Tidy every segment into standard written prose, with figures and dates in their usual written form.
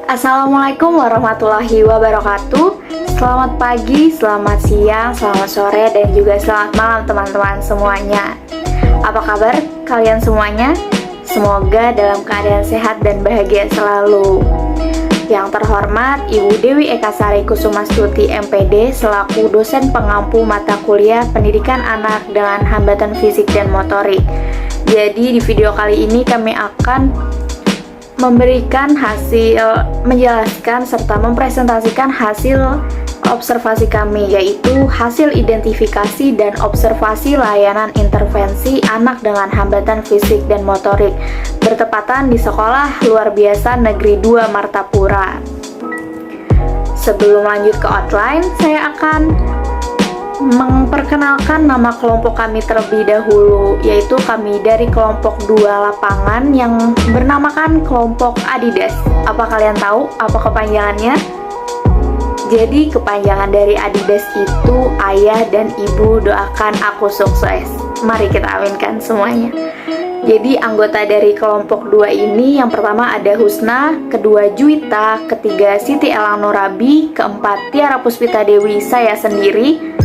Assalamualaikum warahmatullahi wabarakatuh. Selamat pagi, selamat siang, selamat sore, dan juga selamat malam teman-teman semuanya. Apa kabar kalian semuanya? Semoga dalam keadaan sehat dan bahagia selalu. Yang terhormat Ibu Dewi Ekasari Kusumastuti MPD selaku dosen pengampu mata kuliah Pendidikan Anak dengan Hambatan Fisik dan Motorik. Jadi di video kali ini kami akan menjelaskan serta mempresentasikan hasil observasi kami, yaitu hasil identifikasi dan observasi layanan intervensi anak dengan hambatan fisik dan motorik bertepatan di Sekolah Luar Biasa Negeri 2 Martapura. Sebelum lanjut ke outline, saya akan memperkenalkan nama kelompok kami terlebih dahulu, yaitu kami dari kelompok 2 lapangan yang bernamakan kelompok Adidas. Apa kalian tahu apa kepanjangannya? Jadi kepanjangan dari Adidas itu ayah dan ibu doakan aku sukses. Mari kita aminkan semuanya. Jadi anggota dari kelompok 2 ini yang pertama ada Husna, kedua Juwita, ketiga Siti Elang Nurabi, keempat Tiara Puspita Dewi saya sendiri,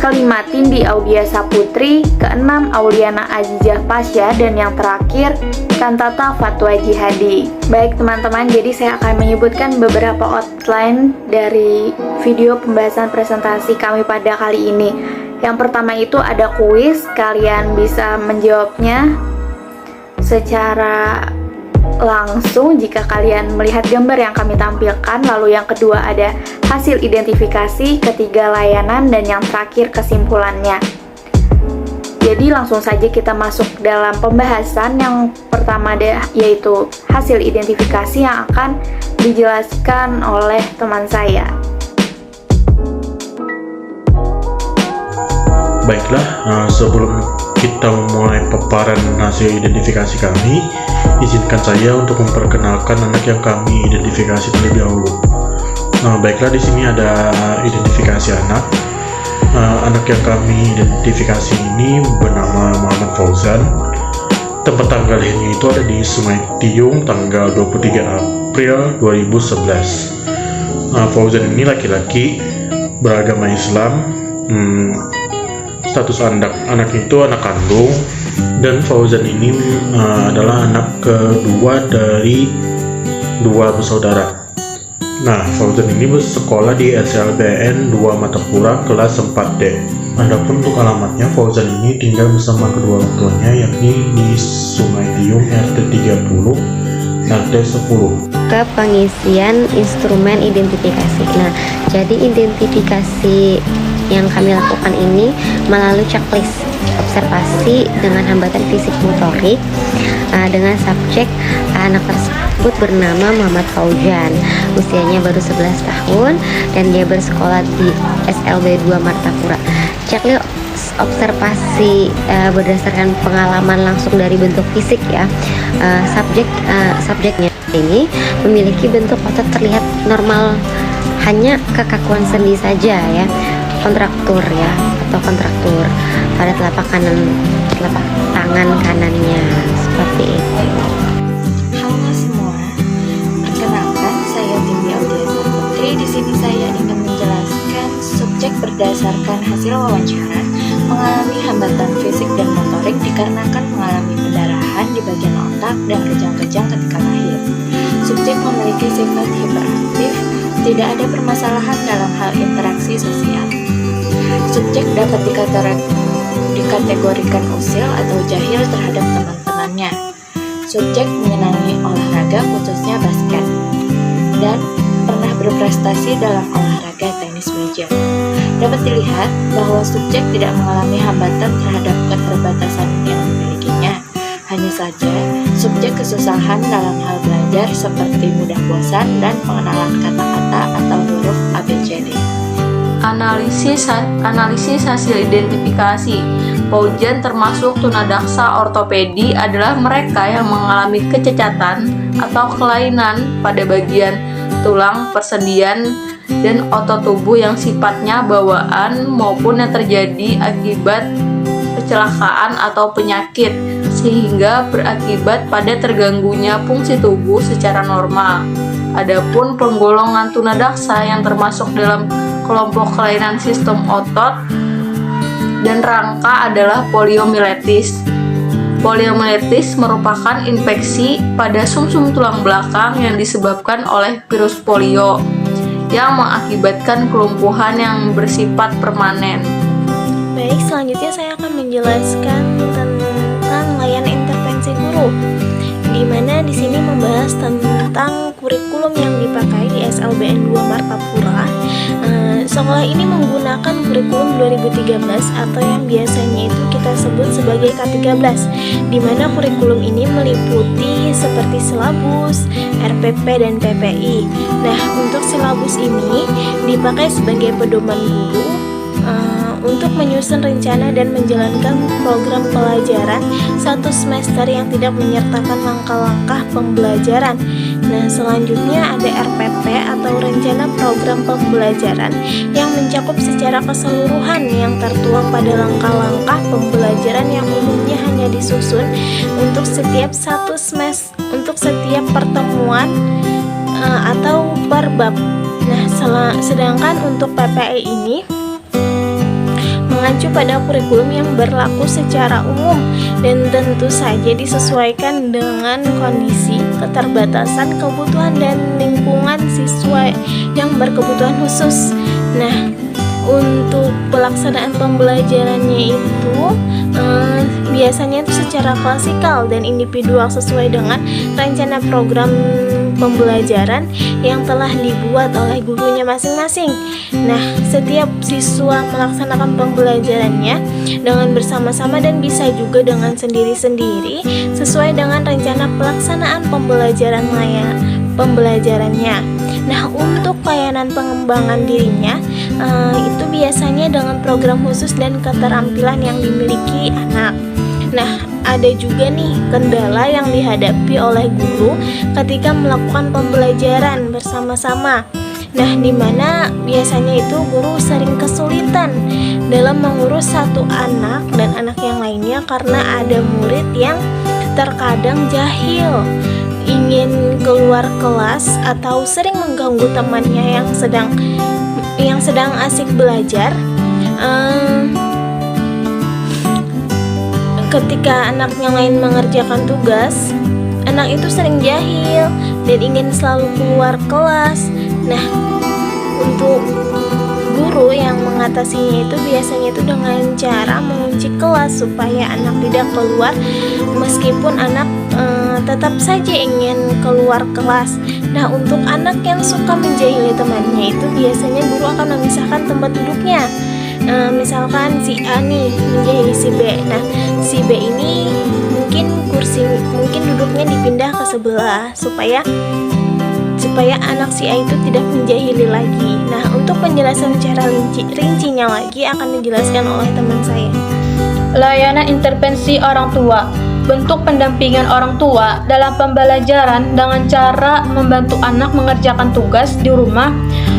kelima Tindi Audiasa Putri, keenam Auliana Azizah Pasya, dan yang terakhir Kantata Fatwa Jihadi. Baik teman-teman, jadi saya akan menyebutkan beberapa outline dari video pembahasan presentasi kami pada kali ini. Yang pertama itu ada kuis, kalian bisa menjawabnya secara langsung jika kalian melihat gambar yang kami tampilkan. Lalu yang kedua ada hasil identifikasi, ketiga layanan, dan yang terakhir kesimpulannya. Jadi langsung saja kita masuk dalam pembahasan. Yang pertama yaitu hasil identifikasi yang akan dijelaskan oleh teman saya. Baiklah, sebelum kita memulai paparan hasil identifikasi kami, izinkan saya untuk memperkenalkan anak yang kami identifikasi terlebih dahulu. Baiklah, di sini ada identifikasi anak. Anak yang kami identifikasi ini bernama Muhammad Fauzan. Tempat tanggal lahirnya itu ada di Sungai Tiung, tanggal 23 April 2011. Fauzan ini laki-laki, beragama Islam. Status anak itu anak kandung, dan Fauzan ini adalah anak kedua dari dua bersaudara. Fauzan ini bersekolah di SLBN 2 Martapura kelas 4D. Adapun untuk alamatnya, Fauzan ini tinggal bersama kedua orang tuanya, yakni di Sungai Tiung RT 30 RT 10. Ke pengisian instrumen identifikasi. Jadi identifikasi yang kami lakukan ini melalui checklist observasi dengan hambatan fisik motorik dengan subjek anak tersebut bernama Muhammad Fauzan. Usianya baru 11 tahun dan dia bersekolah di SLB 2 Martapura. Checklist observasi berdasarkan pengalaman langsung dari bentuk fisik ya. Subjeknya ini memiliki bentuk otot terlihat normal, hanya kekakuan sendi saja ya. Kontraktur pada telapak tangan kanannya seperti itu. Halo semua, perkenalkan saya Tindi Audiasa Putri. Di sini saya ingin menjelaskan subjek berdasarkan hasil wawancara mengalami hambatan fisik dan motorik dikarenakan mengalami pendarahan di bagian otak dan kejang-kejang ketika lahir. Subjek memiliki sifat hiperaktif, tidak ada permasalahan dalam hal interaksi sosial. Subjek dapat dikategorikan usil atau jahil terhadap teman-temannya. Subjek menyenangi olahraga khususnya basket dan pernah berprestasi dalam olahraga tenis meja. Dapat dilihat bahwa subjek tidak mengalami hambatan terhadap keterbatasan yang dimilikinya. Hanya saja, subjek kesusahan dalam hal belajar seperti mudah bosan dan pengenalan kata-kata atau huruf ABCD. Analisis hasil identifikasi. Fauzan termasuk tunadaksa ortopedi adalah mereka yang mengalami kecacatan atau kelainan pada bagian tulang, persendian, dan otot tubuh yang sifatnya bawaan maupun yang terjadi akibat kecelakaan atau penyakit, sehingga berakibat pada terganggunya fungsi tubuh secara normal. Adapun penggolongan tunadaksa yang termasuk dalam kelompok kelainan sistem otot dan rangka adalah poliomyelitis. Poliomyelitis merupakan infeksi pada sumsum tulang belakang yang disebabkan oleh virus polio yang mengakibatkan kelumpuhan yang bersifat permanen. Baik, selanjutnya saya akan menjelaskan tentang layanan intervensi guru, di mana di sini membahas tentang kurikulum yang dipakai di SLBN 2 Martapura. Sekolah ini menggunakan kurikulum 2013 atau yang biasanya itu kita sebut sebagai K13, di mana kurikulum ini meliputi seperti silabus, RPP, dan PPI. Nah, untuk silabus ini dipakai sebagai pedoman guru untuk menyusun rencana dan menjalankan program pelajaran satu semester yang tidak menyertakan langkah-langkah pembelajaran. Nah, selanjutnya ada RPP atau rencana program pembelajaran yang mencakup secara keseluruhan yang tertuang pada langkah-langkah pembelajaran yang umumnya hanya disusun untuk setiap satu semester, untuk setiap pertemuan atau per bab. Nah, sedangkan untuk PPI ini mengacu pada kurikulum yang berlaku secara umum dan tentu saja disesuaikan dengan kondisi, keterbatasan, kebutuhan, dan lingkungan siswa yang berkebutuhan khusus. Nah, untuk pelaksanaan pembelajarannya itu biasanya itu secara klasikal dan individual sesuai dengan rencana program pembelajaran yang telah dibuat oleh gurunya masing-masing. Nah, setiap siswa melaksanakan pembelajarannya dengan bersama-sama dan bisa juga dengan sendiri-sendiri sesuai dengan rencana pelaksanaan pembelajarannya. Nah, untuk layanan pengembangan dirinya itu biasanya dengan program khusus dan keterampilan yang dimiliki anak. Nah, ada juga nih kendala yang dihadapi oleh guru ketika melakukan pembelajaran bersama-sama. Nah, dimana biasanya itu guru sering kesulitan dalam mengurus satu anak dan anak yang lainnya karena ada murid yang terkadang jahil, ingin keluar kelas atau sering mengganggu temannya yang sedang asik belajar. Ketika anak yang lain mengerjakan tugas, anak itu sering jahil dan ingin selalu keluar kelas. Nah, untuk guru yang mengatasinya itu biasanya itu dengan cara mengunci kelas supaya anak tidak keluar meskipun anak tetap saja ingin keluar kelas. Nah, untuk anak yang suka menjahili temannya itu biasanya guru akan memisahkan tempat duduknya. Misalkan si A nih menjahili si B. Nah, si B ini mungkin duduknya dipindah ke sebelah supaya anak si A itu tidak menjahili lagi. Nah, untuk penjelasan secara rincinya lagi akan dijelaskan oleh teman saya. Layanan intervensi orang tua. Bentuk pendampingan orang tua dalam pembelajaran dengan cara membantu anak mengerjakan tugas di rumah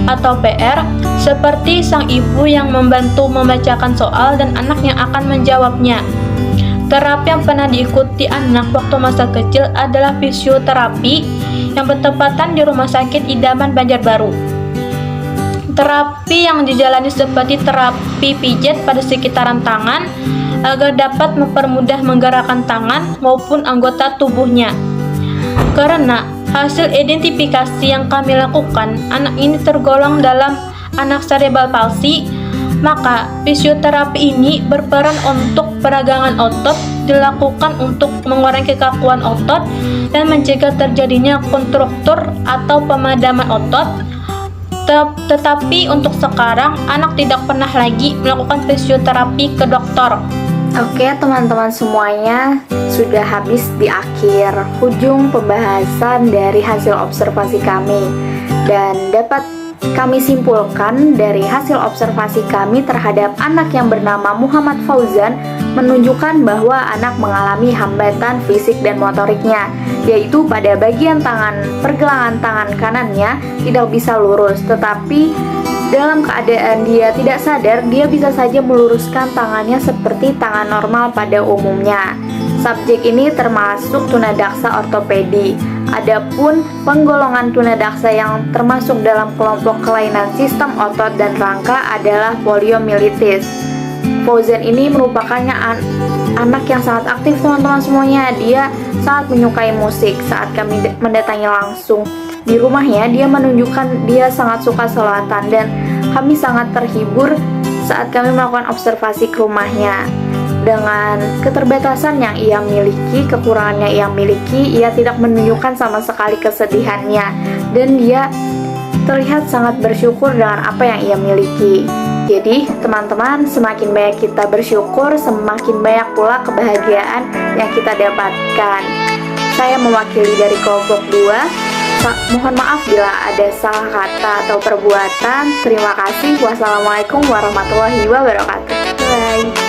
atau PR, seperti sang ibu yang membantu membacakan soal dan anak yang akan menjawabnya. Terapi yang pernah diikuti anak waktu masa kecil adalah fisioterapi yang bertepatan di Rumah Sakit Idaman Banjarbaru. Terapi yang dijalani seperti terapi pijat pada sekitaran tangan agar dapat mempermudah menggerakkan tangan maupun anggota tubuhnya. Karena hasil identifikasi yang kami lakukan, anak ini tergolong dalam anak cerebral palsy, maka fisioterapi ini berperan untuk peragangan otot, dilakukan untuk mengurangi kekakuan otot dan mencegah terjadinya kontraktur atau pemadaman otot. Tetapi untuk sekarang anak tidak pernah lagi melakukan fisioterapi ke dokter. Oke teman-teman semuanya, sudah habis di akhir ujung pembahasan dari hasil observasi kami. Dan dapat kami simpulkan dari hasil observasi kami terhadap anak yang bernama Muhammad Fauzan menunjukkan bahwa anak mengalami hambatan fisik dan motoriknya, yaitu pada bagian tangan, pergelangan tangan kanannya tidak bisa lurus, tetapi dalam keadaan dia tidak sadar, dia bisa saja meluruskan tangannya seperti tangan normal pada umumnya. Subjek ini termasuk tunadaksa ortopedi Adapun penggolongan tunadaksa yang termasuk dalam kelompok kelainan sistem otot dan rangka adalah poliomyelitis. Fauzan ini merupakannya anak yang sangat aktif teman-teman semuanya. Dia sangat menyukai musik. Saat kami mendatangi langsung di rumahnya, dia menunjukkan dia sangat suka selawatan dan kami sangat terhibur saat kami melakukan observasi ke rumahnya. Dengan keterbatasan yang ia miliki, kekurangannya ia miliki, ia tidak menunjukkan sama sekali kesedihannya dan dia terlihat sangat bersyukur dengan apa yang ia miliki. Jadi teman-teman, semakin banyak kita bersyukur, semakin banyak pula kebahagiaan yang kita dapatkan. Saya mewakili dari kelompok 2. Mohon maaf bila ada salah kata atau perbuatan. Terima kasih. Wassalamualaikum warahmatullahi wabarakatuh. Bye.